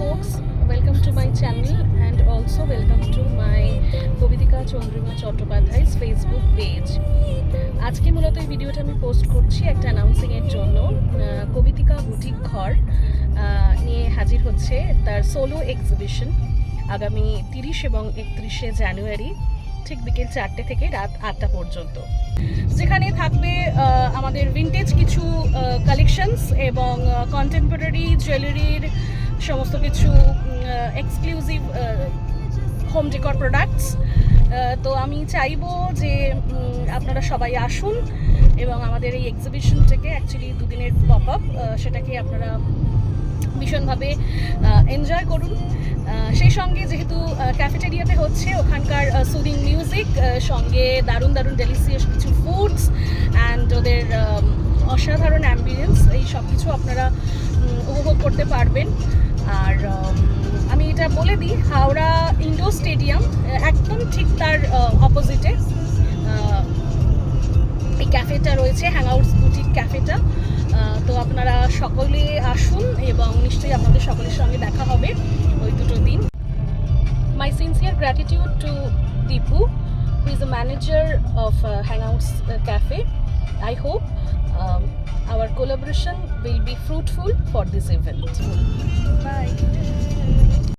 folks, welcome to my channel and also welcome to my কবিতিকা Chandrima চট্টোপাধ্যায়'s Facebook page. আজকে মূলত এই ভিডিওটা আমি পোস্ট করছি একটা অ্যানাউন্সিং এর জন্য। কবিতিকা বুটিক ঘর নিয়ে হাজির হচ্ছে তার সোলো এক্সিবিশন আগামী 30 এবং 31শে জানুয়ারি ঠিক বিকেল 4টে থেকে রাত 8টা পর্যন্ত, যেখানে থাকবে আমাদের ভিনটেজ কিছু কালেকশনস এবং কন্টেম্পোরারি জুয়েলারির সমস্ত কিছু এক্সক্লুসিভ হোম ডেকর প্রোডাক্টস। তো আমি চাইবো যে আপনারা সবাই আসুন এবং আমাদের এই এক্সিবিশনটাকে অ্যাকচুয়ালি দুদিনের পপ আপ সেটাকে আপনারা ভীষণভাবে এনজয় করুন। সেই সঙ্গে যেহেতু ক্যাফেটেরিয়াতে হচ্ছে, ওখানকার সুদিং মিউজিক সঙ্গে দারুণ দারুণ ডেলিসিয়াস কিছু ফুডস অ্যান্ড ওদের অসাধারণ অ্যাম্বিয়েন্স, এই সব কিছু আপনারা উপভোগ করতে পারবেন। আর আমি এটা বলে দিই, হাওড়া ইন্ডোর স্টেডিয়াম একদম ঠিক তার অপোজিটে এই ক্যাফেটা রয়েছে, হ্যাংআউটস বুটিক ক্যাফেটা। তো আপনারা সকলে আসুন এবং নিশ্চয়ই আপনাদের সকলের সঙ্গে দেখা হবে ওই দুটো দিন। My sincere gratitude to Deepu, who is the manager of Hangouts Cafe. I hope our collaboration will be fruitful for this event. Bye.